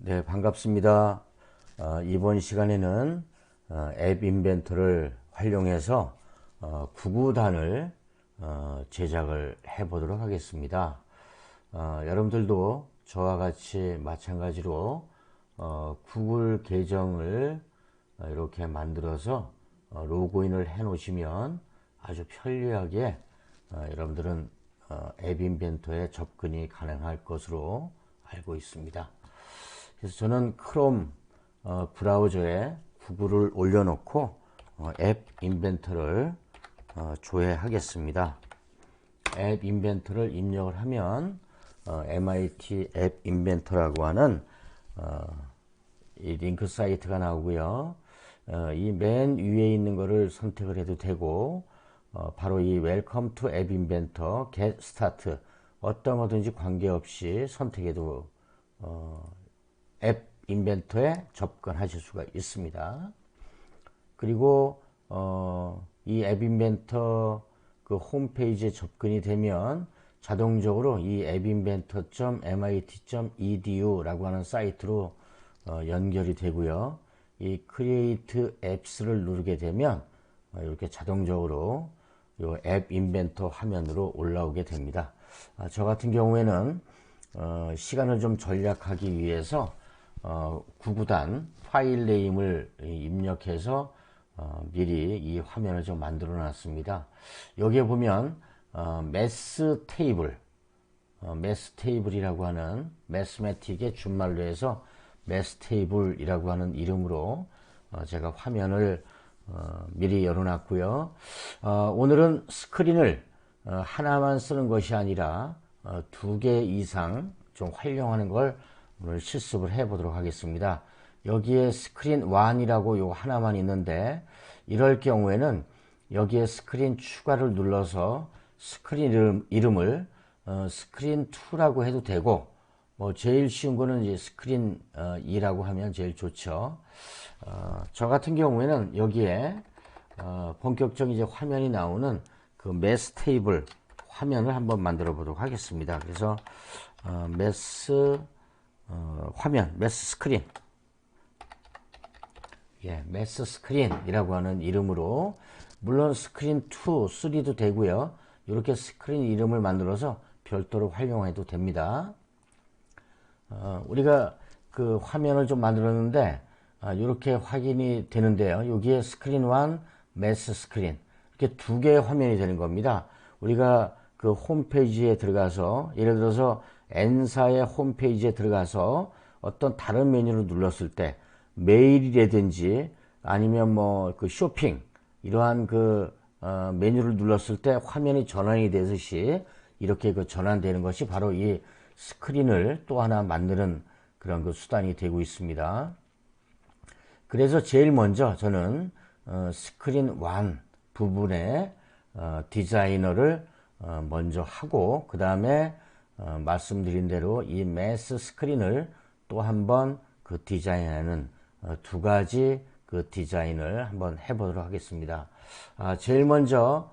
네, 반갑습니다. 이번 시간에는 앱 인벤터를 활용해서 구구단을 제작을 해 보도록 하겠습니다. 여러분들도 저와 같이 마찬가지로 구글 계정을 이렇게 만들어서 로그인을 해 놓으시면 아주 편리하게 여러분들은 앱 인벤터에 접근이 가능할 것으로 알고 있습니다. 그래서 저는 크롬 브라우저에 구글을 올려놓고 앱 인벤터를 조회하겠습니다. 앱 인벤터를 입력을 하면 MIT 앱 인벤터라고 하는 이 링크 사이트가 나오고요. 이 맨 위에 있는 거를 선택을 해도 되고 바로 이 Welcome to App Inventor Get Start 어떤 거든지 관계없이 선택해도 앱 인벤터에 접근하실 수가 있습니다. 그리고 이 앱 인벤터 그 홈페이지에 접근이 되면 자동적으로 이 appinventor.mit.edu 라고 하는 사이트로 연결이 되고요. 이 Create Apps를 누르게 되면 이렇게 자동적으로 이 앱 인벤터 화면으로 올라오게 됩니다. 저 같은 경우에는 시간을 좀 절약하기 위해서 구구단 파일 네임을 입력해서 미리 이 화면을 좀 만들어 놨습니다. 여기에 보면 매스 테이블이라고 하는 매스매틱의 준말로 해서 매스 테이블이라고 하는 이름으로 제가 화면을 미리 열어 놨고요. 오늘은 스크린을 하나만 쓰는 것이 아니라 두 개 이상 좀 활용하는 걸 오늘 실습을 해 보도록 하겠습니다. 여기에 스크린 1이라고 요 하나만 있는데 이럴 경우에는 여기에 스크린 추가를 눌러서 스크린 이름을 스크린 2라고 해도 되고 뭐 제일 쉬운 거는 이제 스크린 2라고 하면 제일 좋죠. 저 같은 경우에는 여기에 본격적인 이제 화면이 나오는 그 매스 테이블 화면을 한번 만들어 보도록 하겠습니다. 그래서 매스 화면, 매스 스크린, 매스 스크린이라고 하는 이름으로 물론 스크린 2, 3도 되고요. 이렇게 스크린 이름을 만들어서 별도로 활용해도 됩니다. 우리가 그 화면을 좀 만들었는데 이렇게 확인이 되는데요. 여기에 스크린 1, 매스 스크린 이렇게 두 개의 화면이 되는 겁니다. 우리가 그 홈페이지에 들어가서 예를 들어서 N사의 홈페이지에 들어가서 어떤 다른 메뉴를 눌렀을 때 메일이라든지 아니면 뭐 그 쇼핑 이러한 그 메뉴를 눌렀을 때 화면이 전환이 되듯이 이렇게 그 전환되는 것이 바로 이 스크린을 또 하나 만드는 그런 그 수단이 되고 있습니다. 그래서 제일 먼저 저는 스크린 1 부분에 디자이너를 먼저 하고 그 다음에 말씀드린 대로 이 매스 스크린을 또 한번 그 디자인하는 두 가지 그 디자인을 한번 해보도록 하겠습니다. 제일 먼저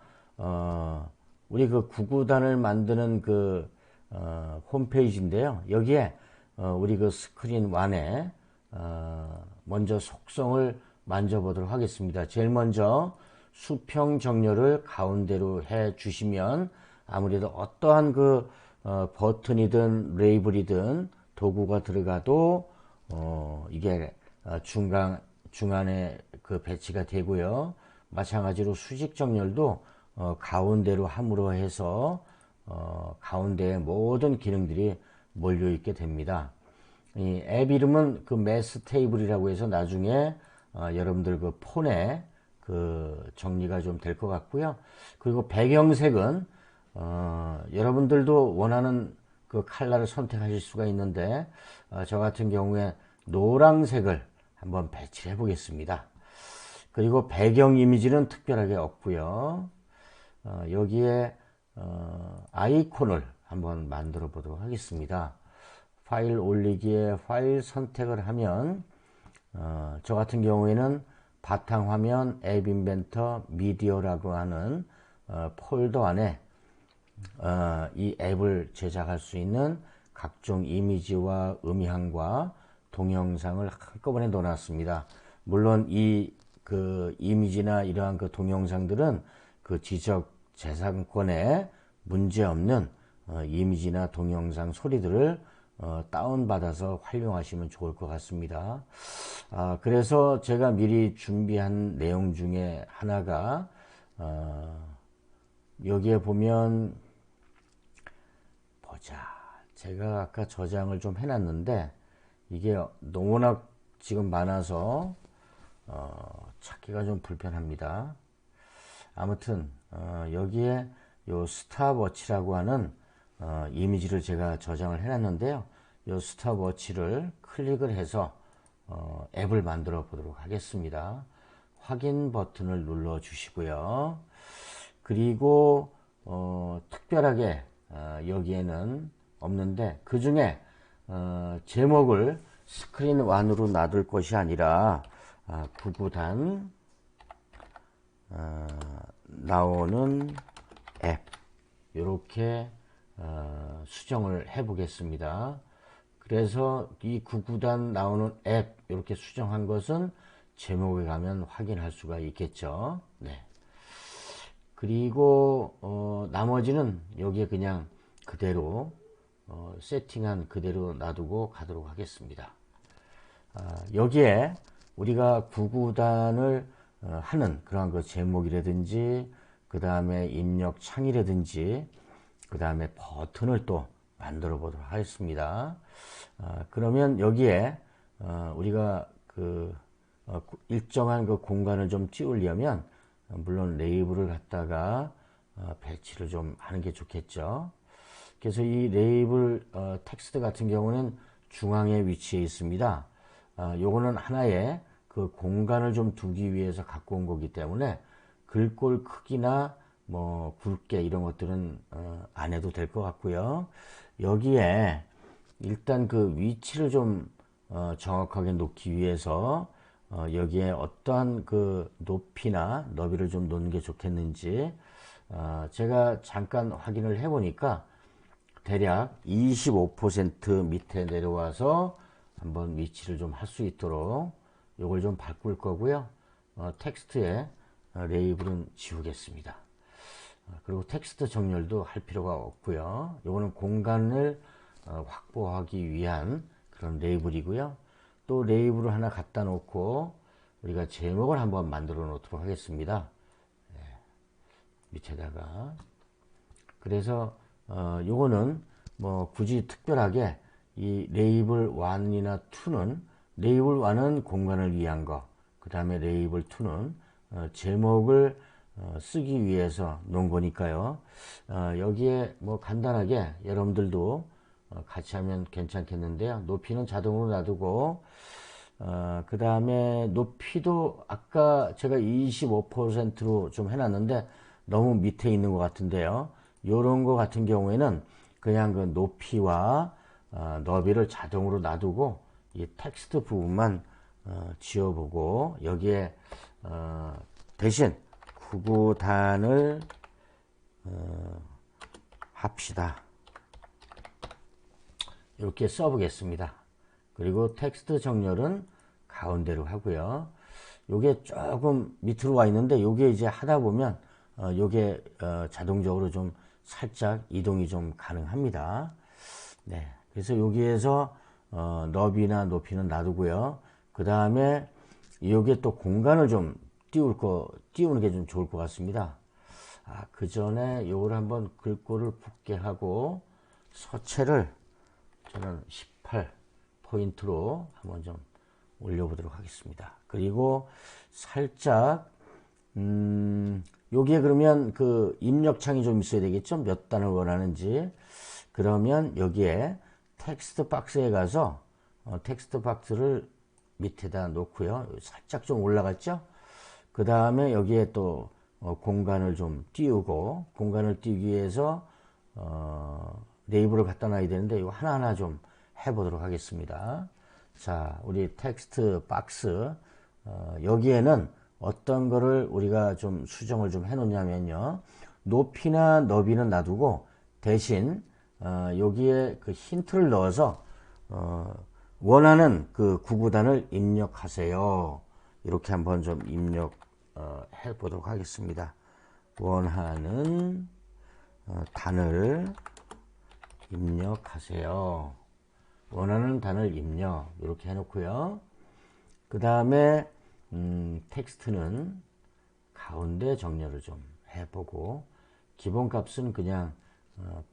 우리 그 구구단을 만드는 그 홈페이지인데요. 여기에 우리 그 스크린 1에 먼저 속성을 만져보도록 하겠습니다. 제일 먼저 수평 정렬을 가운데로 해 주시면 아무래도 어떠한 그 버튼이든 레이블이든 도구가 들어가도 이게 중간에 그 배치가 되고요. 마찬가지로 수직 정렬도 가운데로 함으로 해서 가운데에 모든 기능들이 몰려 있게 됩니다. 이 앱 이름은 그 매스 테이블이라고 해서 나중에 여러분들 그 폰에 그 정리가 좀 될 것 같고요. 그리고 배경색은 여러분들도 원하는 그 컬러를 선택하실 수가 있는데 저 같은 경우에 노란색을 한번 배치해 보겠습니다. 그리고 배경 이미지는 특별하게 없고요. 여기에 아이콘을 한번 만들어 보도록 하겠습니다. 파일 올리기에 파일 선택을 하면 저 같은 경우에는 바탕화면 앱 인벤터 미디어라고 하는 폴더 안에 이 앱을 제작할 수 있는 각종 이미지와 음향과 동영상을 한꺼번에 넣어놨습니다. 물론 이 그 이미지나 이러한 그 동영상들은 그 지적 재산권에 문제 없는 이미지나 동영상 소리들을 다운받아서 활용하시면 좋을 것 같습니다. 그래서 제가 미리 준비한 내용 중에 하나가 여기에 보면 보자. 제가 아까 저장을 좀 해놨는데 이게 너무나 지금 많아서 찾기가 좀 불편합니다. 아무튼 여기에 요 스탑워치라고 하는 이미지를 제가 저장을 해놨는데요. 요 스탑워치를 클릭을 해서 앱을 만들어 보도록 하겠습니다. 확인 버튼을 눌러 주시고요. 그리고 특별하게 여기에는 없는데 그 중에 제목을 스크린 1으로 놔둘 것이 아니라 구구단 나오는 앱 이렇게 수정을 해 보겠습니다. 그래서 이 구구단 나오는 앱 이렇게 수정한 것은 제목에 가면 확인할 수가 있겠죠. 네. 그리고 나머지는 여기에 그냥 그대로 세팅한 그대로 놔두고 가도록 하겠습니다. 여기에 우리가 구구단을 하는 그러한 그 제목이라든지 그 다음에 입력 창이라든지 그 다음에 버튼을 또 만들어 보도록 하겠습니다. 그러면 여기에 우리가 그 일정한 그 공간을 좀 띄우려면 물론 레이블을 갖다가 배치를 좀 하는 게 좋겠죠. 그래서 이 레이블 텍스트 같은 경우는 중앙에 위치해 있습니다. 요거는 하나의 그 공간을 좀 두기 위해서 갖고 온 거기 때문에 글꼴 크기나 뭐 굵게 이런 것들은 안 해도 될 것 같고요. 여기에 일단 그 위치를 좀 정확하게 놓기 위해서 여기에 어떠한 그 높이나 너비를 좀 놓는 게 좋겠는지 제가 잠깐 확인을 해 보니까 대략 25% 밑에 내려와서 한번 위치를 좀 할 수 있도록 요걸 좀 바꿀 거고요. 텍스트에 레이블은 지우겠습니다. 그리고 텍스트 정렬도 할 필요가 없고요. 요거는 공간을 확보하기 위한 그런 레이블이고요. 또 레이블을 하나 갖다 놓고 우리가 제목을 한번 만들어 놓도록 하겠습니다. 네, 밑에다가 그래서 요거는 뭐 굳이 특별하게 이 레이블 1이나 2는 레이블 1은 공간을 위한 거, 그 다음에 레이블 2는 제목을 쓰기 위해서 놓은 거니까요. 여기에 뭐 간단하게 여러분들도 같이 하면 괜찮겠는데요. 높이는 자동으로 놔두고 그 다음에 높이도 아까 제가 25%로 좀 해놨는데 너무 밑에 있는 것 같은데요. 요런 거 같은 경우에는 그냥 그 높이와 너비를 자동으로 놔두고 이 텍스트 부분만 지워보고 여기에 대신 구구단을 합시다. 이렇게 써보겠습니다. 그리고 텍스트 정렬은 가운데로 하고요. 요게 조금 밑으로 와 있는데 요게 이제 하다 보면 요게 자동적으로 좀 살짝 이동이 좀 가능합니다. 네. 그래서 여기에서 너비나 높이는 놔두고요. 그 다음에 요게 또 공간을 좀 띄우는 게 좀 좋을 것 같습니다. 그 전에 요걸 한번 글꼴을 붓게 하고 서체를 저는 18포인트로 한번 좀 올려보도록 하겠습니다. 그리고 살짝 여기에 그러면 그 입력창이 좀 있어야 되겠죠. 몇 단을 원하는지. 그러면 여기에 텍스트 박스에 가서 텍스트 박스를 밑에다 놓고요. 살짝 좀 올라갔죠. 그 다음에 여기에 또 공간을 좀 띄우고 공간을 띄우기 위해서 레이블을 갖다 놔야 되는데 이거 하나하나 좀 해보도록 하겠습니다. 자, 우리 텍스트 박스 여기에는 어떤 거를 우리가 좀 수정을 좀 해 놓냐면요. 높이나 너비는 놔두고 대신 여기에 그 힌트를 넣어서 원하는 그 구구단을 입력하세요. 이렇게 한번 좀 해 보도록 하겠습니다. 원하는 단을 입력하세요. 원하는 단을 입력 이렇게 해놓고요. 그 다음에 텍스트는 가운데 정렬을 좀 해보고 기본값은 그냥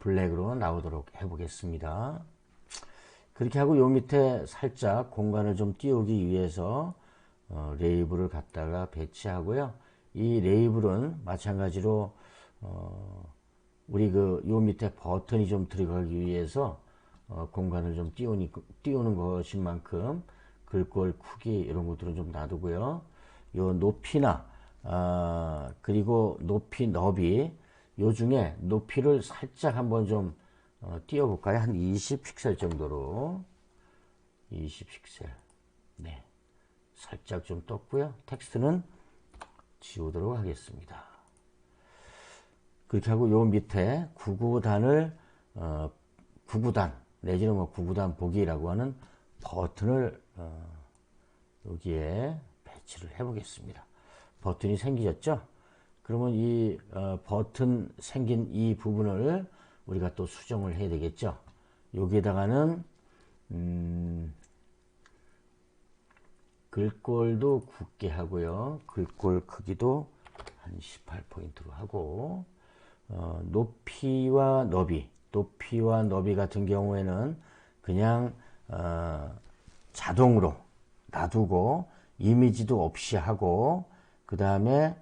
블랙으로 나오도록 해보겠습니다. 그렇게 하고 요 밑에 살짝 공간을 좀 띄우기 위해서 레이블을 갖다가 배치하고요. 이 레이블은 마찬가지로 우리 요 밑에 버튼이 좀 들어가기 위해서 공간을 좀 띄우는 것인 만큼 글꼴 크기 이런 것들은 좀 놔두고요. 요 높이나 그리고 높이 너비 요 중에 높이를 살짝 한번 좀 띄워 볼까요? 한 20픽셀 정도로 20픽셀 네 살짝 좀 떴고요. 텍스트는 지우도록 하겠습니다. 그렇게 하고 요 밑에 구구단을 구구단 내지는 뭐 구구단 보기라고 하는 버튼을 여기에 배치를 해 보겠습니다. 버튼이 생기셨죠? 그러면 이 버튼 생긴 이 부분을 우리가 또 수정을 해야 되겠죠? 여기에다가는 글꼴도 굵게 하고요. 글꼴 크기도 한 18포인트로 하고 높이와 너비 같은 경우에는 그냥 자동으로 놔두고 이미지도 없이 하고 그 다음에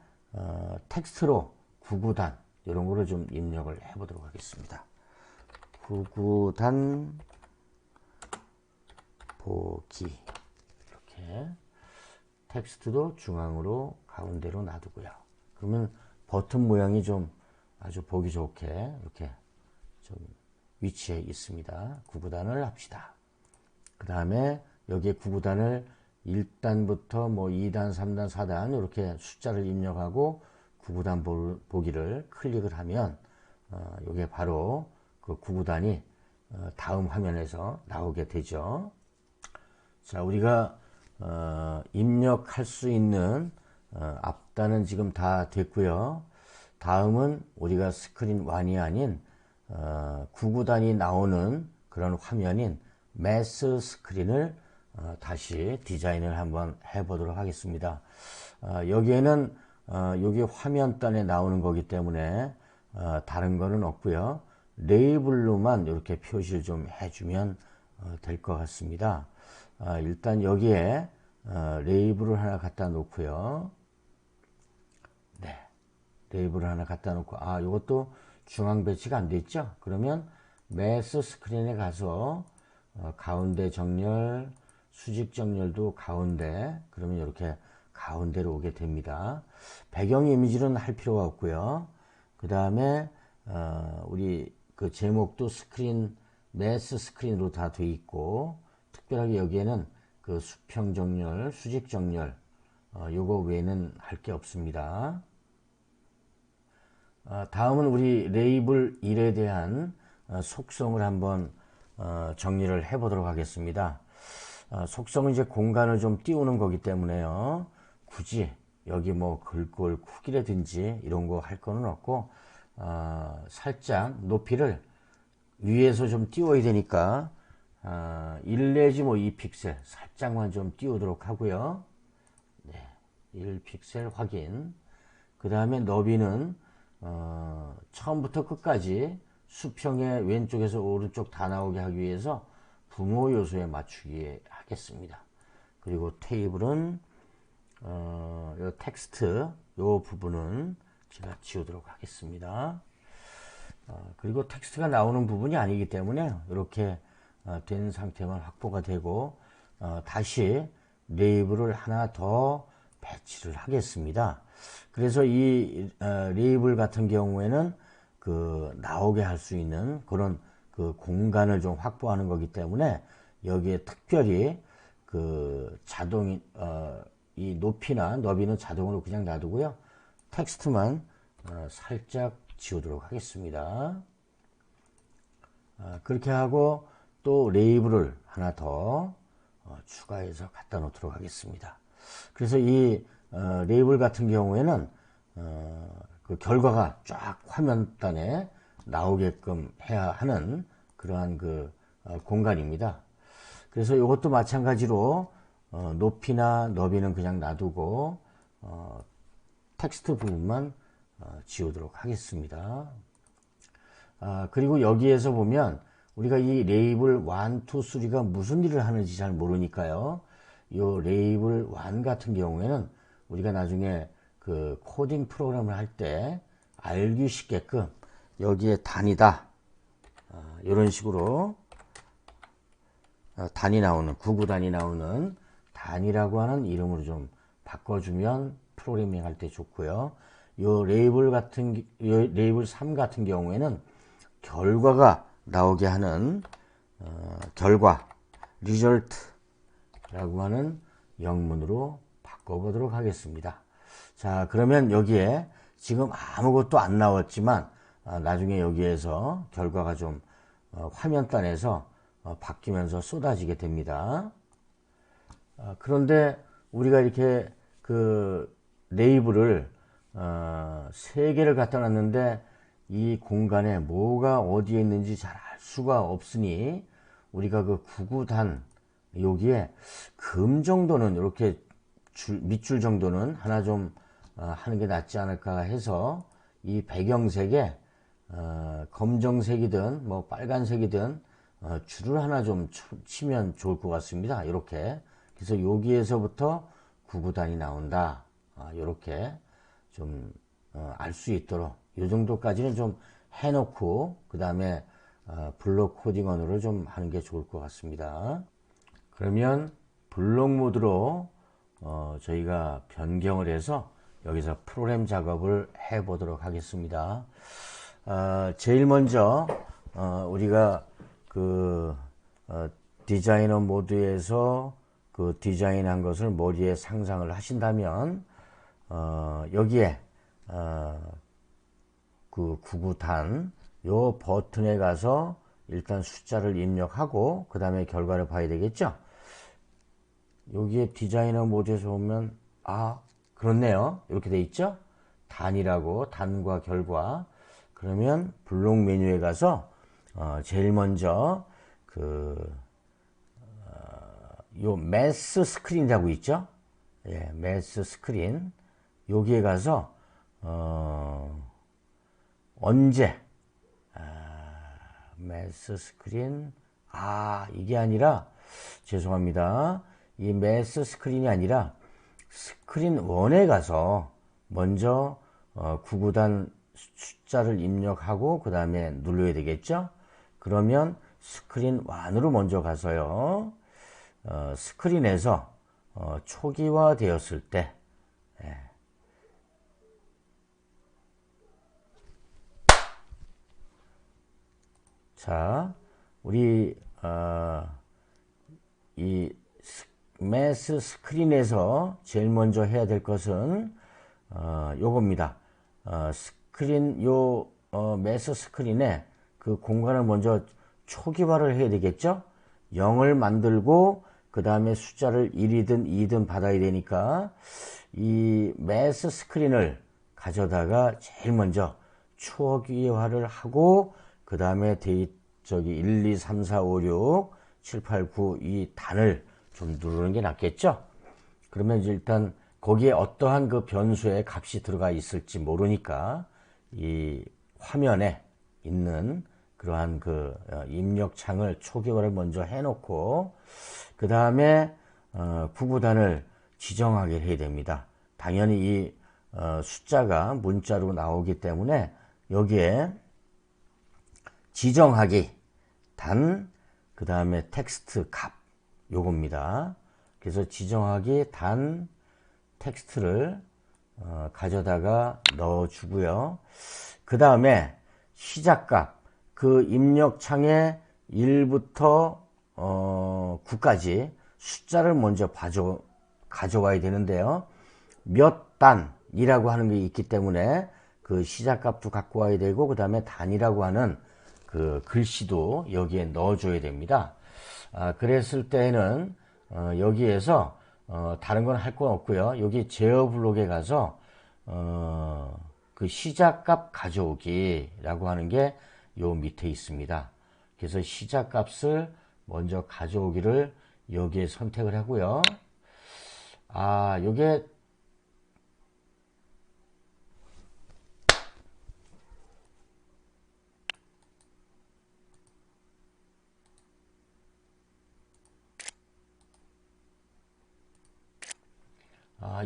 텍스트로 구구단 이런 거를 좀 입력을 해 보도록 하겠습니다. 구구단 보기 이렇게 텍스트도 중앙으로 가운데로 놔두고요. 그러면 버튼 모양이 좀 아주 보기 좋게 이렇게 좀 위치해 있습니다. 구구단을 합시다. 그 다음에 여기에 구구단을 1단부터 뭐 2단, 3단, 4단 이렇게 숫자를 입력하고 구구단 보기를 클릭을 하면 이게 바로 그 구구단이 다음 화면에서 나오게 되죠. 자, 우리가 입력할 수 있는 앞단은 지금 다 됐고요. 다음은 우리가 스크린 1이 아닌 구구단이 나오는 그런 화면인 매스 스크린을 다시 디자인을 한번 해보도록 하겠습니다. 여기에는 여기 화면단에 나오는 거기 때문에 다른 거는 없고요. 레이블로만 이렇게 표시를 좀 해주면 될 것 같습니다. 일단 여기에 레이블을 하나 갖다 놓고요. 네, 레이블을 하나 갖다 놓고 이것도 중앙 배치가 안 돼 있죠? 그러면 매스 스크린에 가서 가운데 정렬, 수직 정렬도 가운데 그러면 이렇게 가운데로 오게 됩니다. 배경 이미지는 할 필요가 없고요. 그 다음에 우리 그 제목도 스크린 매스 스크린으로 다 돼 있고 특별하게 여기에는 그 수평 정렬, 수직 정렬 요거 외에는 할 게 없습니다. 다음은 우리 레이블 1에 대한 속성을 한번 정리를 해 보도록 하겠습니다. 속성은 이제 공간을 좀 띄우는 거기 때문에요. 굳이 여기 뭐 글꼴 크기라든지 이런 거 할 거는 없고 살짝 높이를 위에서 좀 띄워야 되니까 1 내지 뭐 2픽셀 살짝만 좀 띄우도록 하고요. 네, 1픽셀 확인. 그 다음에 너비는 처음부터 끝까지 수평의 왼쪽에서 오른쪽 다 나오게 하기 위해서 부모 요소에 맞추기 하겠습니다. 그리고 테이블은 요 텍스트 요 부분은 제가 지우도록 하겠습니다. 그리고 텍스트가 나오는 부분이 아니기 때문에 이렇게 된 상태만 확보가 되고 다시 레이블을 하나 더 배치를 하겠습니다. 그래서 이 레이블 같은 경우에는 그 나오게 할 수 있는 그런 그 공간을 좀 확보하는 거기 때문에 여기에 특별히 그 자동 이 높이나 너비는 자동으로 그냥 놔두고요. 텍스트만 살짝 지우도록 하겠습니다. 그렇게 하고 또 레이블을 하나 더 추가해서 갖다 놓도록 하겠습니다. 그래서 이 레이블 같은 경우에는 그 결과가 쫙 화면단에 나오게끔 해야 하는 그러한 그 공간입니다. 그래서 이것도 마찬가지로 높이나 너비는 그냥 놔두고 텍스트 부분만 지우도록 하겠습니다. 그리고 여기에서 보면 우리가 이 레이블 1, 2, 3가 무슨 일을 하는지 잘 모르니까요. 이 레이블 1 같은 경우에는 우리가 나중에 그 코딩 프로그램을 할 때 알기 쉽게끔 여기에 단이다 이런 식으로 단이 나오는 구구단이 나오는 단이라고 하는 이름으로 좀 바꿔주면 프로그래밍 할 때 좋고요. 요 레이블 3 같은 경우에는 결과가 나오게 하는 결과 result라고 하는 영문으로 바꿔보도록 하겠습니다. 자, 그러면 여기에 지금 아무것도 안 나왔지만 나중에 여기에서 결과가 좀 화면단에서 바뀌면서 쏟아지게 됩니다. 그런데 우리가 이렇게 그 레이블을 3개를 갖다 놨는데 이 공간에 뭐가 어디에 있는지 잘 알 수가 없으니 우리가 그 구구단 여기에 금 정도는 이렇게 밑줄 정도는 하나 좀 하는 게 낫지 않을까 해서 이 배경색에 검정색이든 뭐 빨간색이든 줄을 하나 좀 치면 좋을 것 같습니다. 이렇게 그래서 여기에서부터 구구단이 나온다. 이렇게 좀 알 수 있도록 이 정도까지는 좀 해놓고 그 다음에 블록 코딩언으로 좀 하는 게 좋을 것 같습니다. 그러면 블록 모드로 저희가 변경을 해서 여기서 프로그램 작업을 해 보도록 하겠습니다. 제일 먼저 우리가 그 디자이너 모드에서 그 디자인한 것을 머리에 상상을 하신다면 여기에 그 구구단 요 버튼에 가서 일단 숫자를 입력하고 그 다음에 결과를 봐야 되겠죠. 여기에 디자이너 모드에서 보면 그렇네요. 이렇게 돼 있죠. 단이라고 단과 결과. 그러면 블록 메뉴에 가서 제일 먼저 요 매스 스크린이라고 있죠. 예, 매스 스크린 여기에 가서 언제 매스 스크린 이게 아니라 죄송합니다. 이 매스 스크린이 아니라 스크린 1에 가서 먼저 구구단 숫자를 입력하고 그 다음에 눌러야 되겠죠. 그러면 스크린 1으로 먼저 가서요. 스크린에서 초기화 되었을 때 자, 우리 이 매스 스크린에서 제일 먼저 해야 될 것은 요겁니다. 스크린 매스 스크린에 그 공간을 먼저 초기화를 해야 되겠죠. 0을 만들고 그 다음에 숫자를 1이든 2든 받아야 되니까 이 매스 스크린을 가져다가 제일 먼저 초기화를 하고 그 다음에 1, 2, 3, 4, 5, 6, 7, 8, 9 이 단을 좀 누르는 게 낫겠죠. 그러면 일단 거기에 어떠한 그 변수의 값이 들어가 있을지 모르니까 이 화면에 있는 그러한 그 입력창을 초기화를 먼저 해놓고 그 다음에 구구단을 지정하게 해야 됩니다. 당연히 이 숫자가 문자로 나오기 때문에 여기에 지정하기 단 그 다음에 텍스트 값 요겁니다. 그래서 지정하기 단 텍스트를 가져다가 넣어 주고요. 그 다음에 시작값 그 입력창에 1부터 9까지 숫자를 먼저 가져와야 되는데요. 몇 단이라고 하는 게 있기 때문에 그 시작값도 갖고 와야 되고 그 다음에 단이라고 하는 그 글씨도 여기에 넣어줘야 됩니다. 그랬을 때는 여기에서 다른 건 할 건 없고요. 여기 제어 블록에 가서 그 시작값 가져오기라고 하는 게 요 밑에 있습니다. 그래서 시작값을 먼저 가져오기를 여기에 선택을 하고요. 요게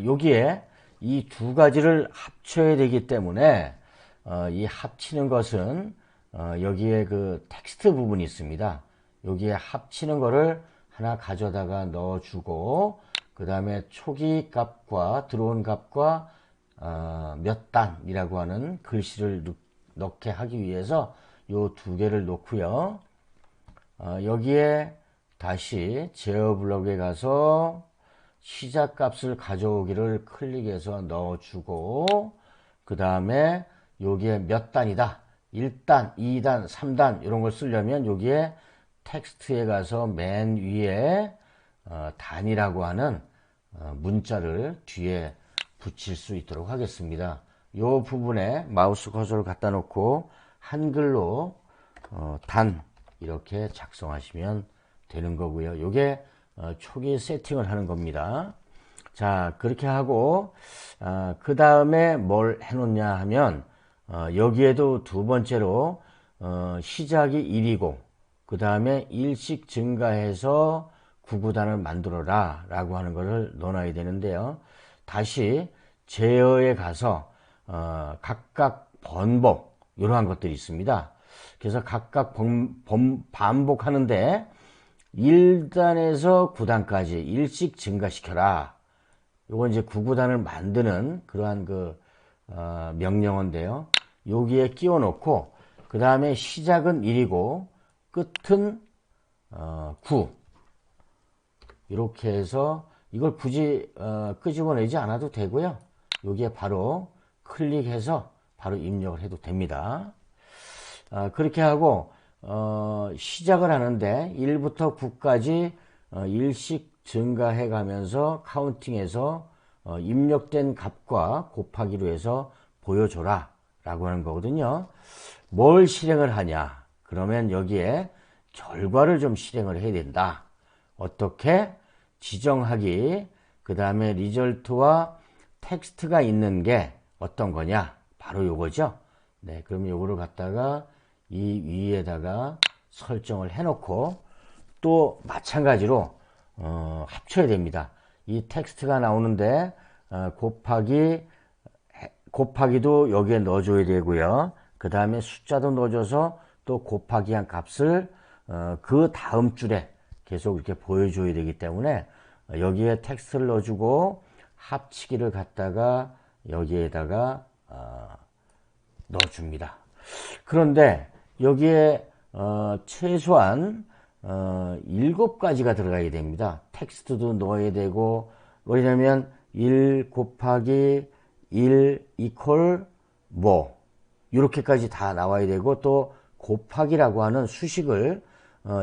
여기에 이 두 가지를 합쳐야 되기 때문에 이 합치는 것은 여기에 그 텍스트 부분이 있습니다. 여기에 합치는 거를 하나 가져다가 넣어주고 그 다음에 초기 값과 들어온 값과 몇 단이라고 하는 글씨를 넣게 하기 위해서 요 두 개를 놓고요. 여기에 다시 제어 블록에 가서 시작값을 가져오기를 클릭해서 넣어주고 그 다음에 여기에 몇 단이다 1단, 2단, 3단 이런 걸 쓰려면 여기에 텍스트에 가서 맨 위에 단이라고 하는 문자를 뒤에 붙일 수 있도록 하겠습니다. 이 부분에 마우스 커서를 갖다 놓고 한글로 단 이렇게 작성하시면 되는 거고요. 요게 초기 세팅을 하는 겁니다. 자, 그렇게 하고 그 다음에 뭘 해놓냐 하면 여기에도 두 번째로 시작이 1이고 그 다음에 일씩 증가해서 구구단을 만들어라 라고 하는 것을 넣어놔야 되는데요. 다시 제어에 가서 각각 번복 이러한 것들이 있습니다. 그래서 각각 반복하는데 1단에서 9단까지 일씩 증가시켜라. 요건 이제 9구단을 만드는 그러한 그 명령어인데요. 여기에 끼워 놓고 그 다음에 시작은 1이고 끝은 9 이렇게 해서 이걸 굳이 끄집어내지 않아도 되고요. 여기에 바로 클릭해서 바로 입력을 해도 됩니다. 그렇게 하고 시작을 하는데 1부터 9까지 일씩 증가해 가면서 카운팅해서 입력된 값과 곱하기로 해서 보여줘라 라고 하는 거거든요. 뭘 실행을 하냐 그러면 여기에 결과를 좀 실행을 해야 된다. 어떻게? 지정하기 그 다음에 리절트와 텍스트가 있는 게 어떤 거냐 바로 요거죠. 네, 그러면 요거를 갖다가 이 위에다가 설정을 해놓고 또 마찬가지로 합쳐야 됩니다. 이 텍스트가 나오는데 곱하기도 여기에 넣어줘야 되고요. 그 다음에 숫자도 넣어줘서 또 곱하기 한 값을 그 다음 줄에 계속 이렇게 보여줘야 되기 때문에 여기에 텍스트를 넣어주고 합치기를 갖다가 여기에다가 넣어줍니다. 그런데 여기에 최소한 7가지가 들어가야 됩니다. 텍스트도 넣어야 되고 왜냐면 1 곱하기 1 이퀄 뭐 이렇게까지 다 나와야 되고 또 곱하기라고 하는 수식을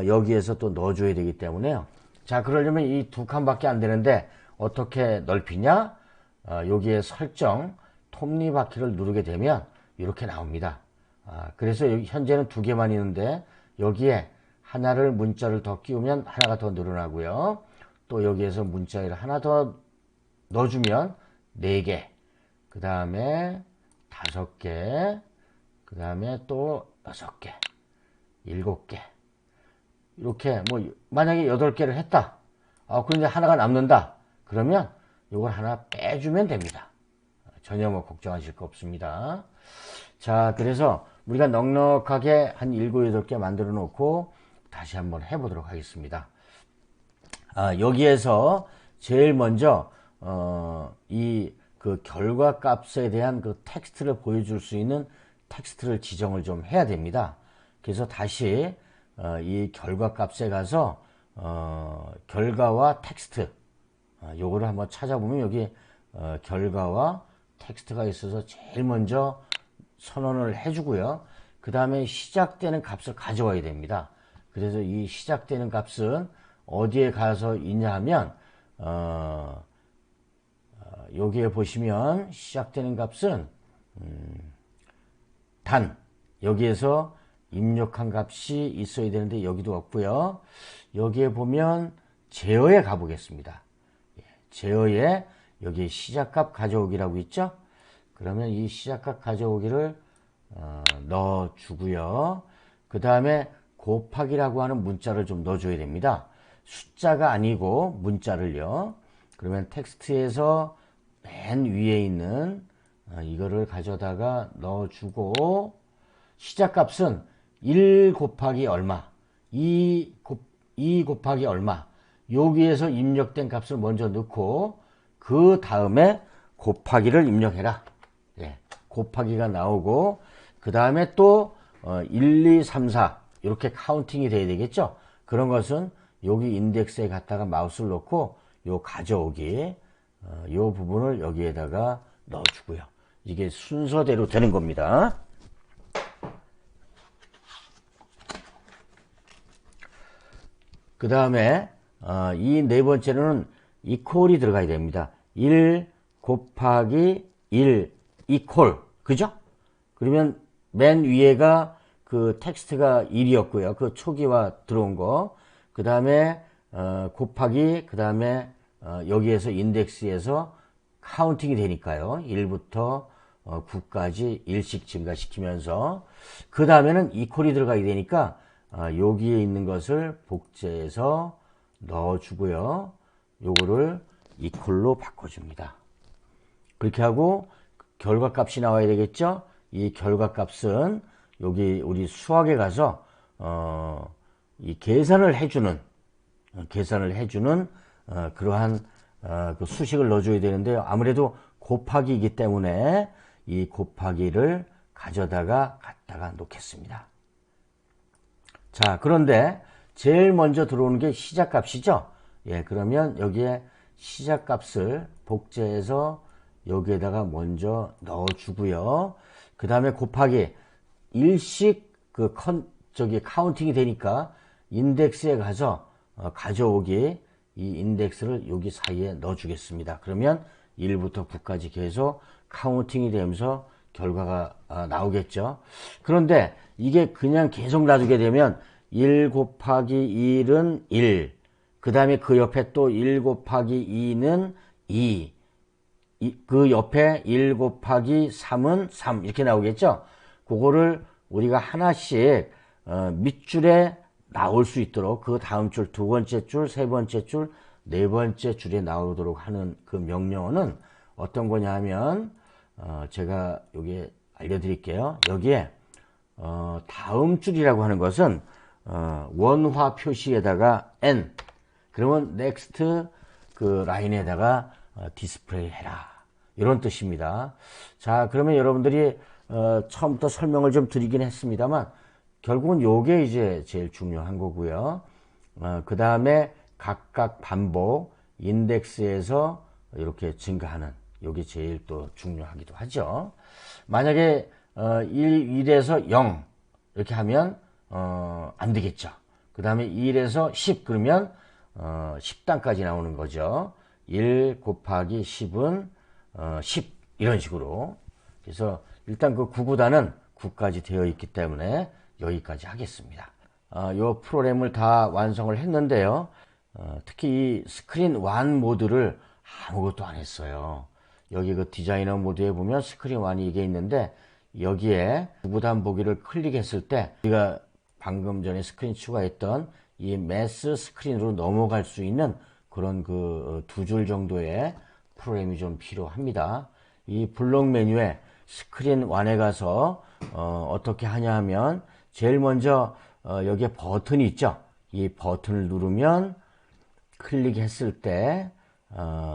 여기에서 또 넣어줘야 되기 때문에요. 자, 그러려면 이 두 칸밖에 안 되는데 어떻게 넓히냐? 여기에 설정 톱니바퀴를 누르게 되면 이렇게 나옵니다. 그래서 현재는 두 개만 있는데 여기에 하나를 문자를 더 끼우면 하나가 더 늘어나고요. 또 여기에서 문자를 하나 더 넣어주면 4개, 그 다음에 5개, 그 다음에 또 6개, 7개 이렇게 뭐 만약에 8개를 했다. 그런데 하나가 남는다. 그러면 이걸 하나 빼주면 됩니다. 전혀 뭐 걱정하실 거 없습니다. 자, 그래서 우리가 넉넉하게 한 7, 8개 만들어 놓고 다시 한번 해보도록 하겠습니다. 여기에서 제일 먼저 이 그 결과 값에 대한 그 텍스트를 보여줄 수 있는 텍스트를 지정을 좀 해야 됩니다. 그래서 다시 이 결과 값에 가서 결과와 텍스트 요거를 한번 찾아보면 여기 결과와 텍스트가 있어서 제일 먼저 선언을 해주고요. 그 다음에 시작되는 값을 가져와야 됩니다. 그래서 이 시작되는 값은 어디에 가서 있냐 하면 여기에 보시면 시작되는 값은 단, 여기에서 입력한 값이 있어야 되는데 여기도 없고요. 여기에 보면 제어에 가보겠습니다. 제어에 여기 시작값 가져오기라고 있죠. 그러면 이 시작값 가져오기를 넣어주고요. 그 다음에 곱하기라고 하는 문자를 좀 넣어줘야 됩니다. 숫자가 아니고 문자를요. 그러면 텍스트에서 맨 위에 있는 이거를 가져다가 넣어주고, 시작값은 1 곱하기 얼마, 2 곱하기 얼마, 여기에서 입력된 값을 먼저 넣고 그 다음에 곱하기를 입력해라. 예, 곱하기가 나오고 그 다음에 또 1, 2, 3, 4 이렇게 카운팅이 돼야 되겠죠. 그런 것은 여기 인덱스에 갖다가 마우스를 놓고 요 가져오기 요 부분을 여기에다가 넣어주고요. 이게 순서대로 되는 겁니다. 그 다음에 이 네 번째로는 이퀄이 들어가야 됩니다. 1 곱하기 1 이퀄, 그죠? 그러면 맨 위에가 그 텍스트가 1이었고요. 그 초기화 들어온 거. 그 다음에 곱하기, 그 다음에 여기에서 인덱스에서 카운팅이 되니까요. 1부터 9까지 1씩 증가시키면서 그 다음에는 이퀄이 들어가게 되니까 여기에 있는 것을 복제해서 넣어주고요. 요거를 이퀄로 바꿔줍니다. 그렇게 하고 결과값이 나와야 되겠죠. 이 결과값은 여기 우리 수학에 가서 이 계산을 해주는 그러한 그 수식을 넣어줘야 되는데요. 아무래도 곱하기이기 때문에 이 곱하기를 가져다가 갖다가 놓겠습니다. 자, 그런데 제일 먼저 들어오는 게 시작값이죠. 예, 그러면 여기에 시작값을 복제해서 여기에다가 먼저 넣어주고요. 그 다음에 곱하기 일씩 카운팅이 되니까 인덱스에 가서 가져오기 이 인덱스를 여기 사이에 넣어주겠습니다. 그러면 1부터 9까지 계속 카운팅이 되면서 결과가 나오겠죠. 그런데 이게 그냥 계속 놔두게 되면 1 곱하기 1은 1, 그 다음에 그 옆에 또 1 곱하기 2는 2, 그 옆에 1 곱하기 3은 3 이렇게 나오겠죠. 그거를 우리가 하나씩 밑줄에 나올 수 있도록 그 다음 줄, 두 번째 줄, 세 번째 줄, 네 번째 줄에 나오도록 하는 그 명령어는 어떤 거냐 하면 제가 여기에 알려드릴게요. 여기에 다음 줄이라고 하는 것은 원화 표시에다가 n, 그러면 next 그 라인에다가 디스플레이 해라, 이런 뜻입니다. 자, 그러면 여러분들이 처음부터 설명을 좀 드리긴 했습니다만 결국은 요게 이제 제일 중요한 거고요. 그 다음에 각각 반복 인덱스에서 이렇게 증가하는 요게 제일 또 중요하기도 하죠. 만약에 1에서 0 이렇게 하면 안 되겠죠. 그 다음에 1에서 10 그러면 10단까지 나오는 거죠. 1 곱하기 10은 10 이런 식으로. 그래서 일단 그 9구단은 9까지 되어 있기 때문에 여기까지 하겠습니다. 이 프로그램을 다 완성을 했는데요. 특히 이 스크린 1 모드를 아무것도 안 했어요. 여기 그 디자이너 모드에 보면 스크린 1이 이게 있는데 여기에 구구단 보기를 클릭했을 때 우리가 방금 전에 스크린 추가했던 이 매스 스크린으로 넘어갈 수 있는 그런 그 두 줄 정도의 프로그램이 좀 필요합니다. 이 블록 메뉴에 스크린 1에 가서 어떻게 하냐 하면 제일 먼저 여기에 버튼이 있죠. 이 버튼을 누르면 클릭했을 때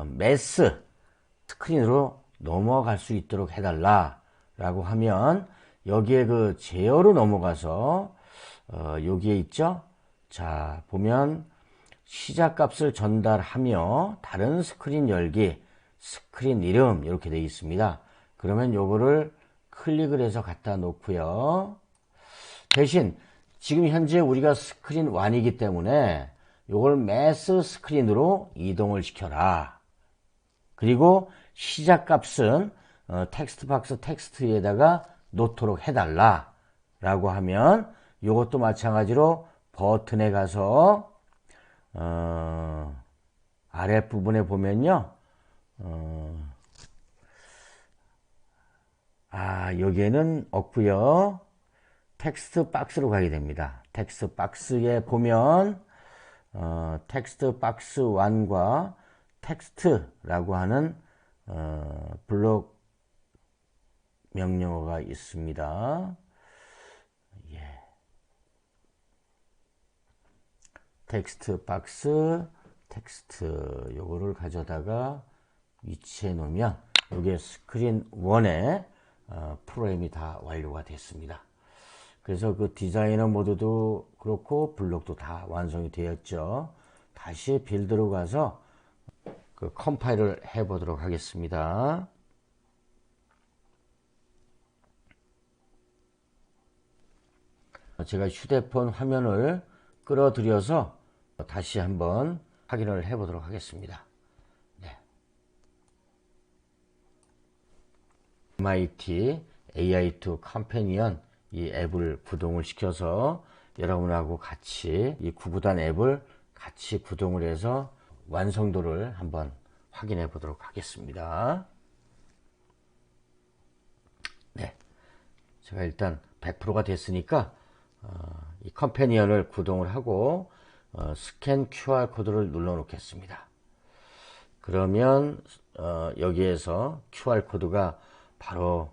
매스 스크린으로 넘어갈 수 있도록 해달라 라고 하면 여기에 그 제어로 넘어가서 여기에 있죠. 자, 보면 시작값을 전달하며 다른 스크린 열기, 스크린 이름 이렇게 되어 있습니다. 그러면 요거를 클릭을 해서 갖다 놓고요. 대신 지금 현재 우리가 스크린 1이기 때문에 요걸 매스 스크린으로 이동을 시켜라. 그리고 시작값은 텍스트 박스 텍스트에다가 놓도록 해달라 라고 하면 요것도 마찬가지로 버튼에 가서 아랫부분에 보면요 여기에는 없고요. 텍스트 박스로 가게 됩니다. 텍스트 박스에 보면 텍스트 박스 1과 텍스트라고 하는 블록 명령어가 있습니다. 예. 텍스트 박스 텍스트 요거를 가져다가 위치해 놓으면 이게 스크린 1에 프로그램이 다 완료가 됐습니다. 그래서 그 디자이너 모드도 그렇고 블록도 다 완성이 되었죠. 다시 빌드로 가서 그 컴파일을 해 보도록 하겠습니다. 제가 휴대폰 화면을 끌어들여서 다시 한번 확인을 해 보도록 하겠습니다. 네. MIT AI2 컴패니언 이 앱을 구동을 시켜서 여러분하고 같이 이 구구단 앱을 같이 구동을 해서 완성도를 한번 확인해 보도록 하겠습니다. 네, 제가 일단 100%가 됐으니까 이 컴패니언을 구동을 하고 스캔 QR 코드를 눌러 놓겠습니다. 그러면 여기에서 QR 코드가 바로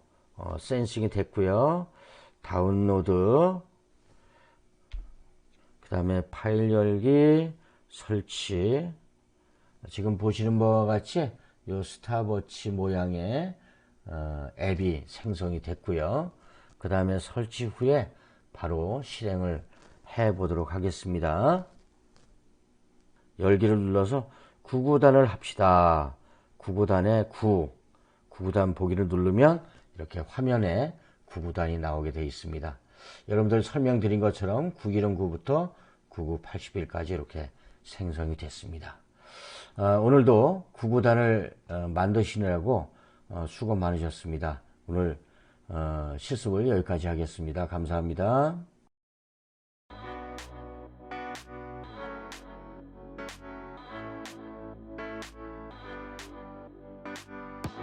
센싱이 됐고요. 다운로드, 그 다음에 파일 열기, 설치. 지금 보시는 바와 같이 이 스타워치 모양의 앱이 생성이 됐고요. 그 다음에 설치 후에 바로 실행을 해 보도록 하겠습니다. 열기를 눌러서 구구단을 합시다. 구구단에 구구단 보기를 누르면 이렇게 화면에 구구단이 나오게 되어 있습니다. 여러분들 설명드린 것처럼 9기름9부터 9981까지 이렇게 생성이 됐습니다. 오늘도 구구단을 만드시느라고 수고 많으셨습니다. 오늘 실습을 여기까지 하겠습니다. 감사합니다.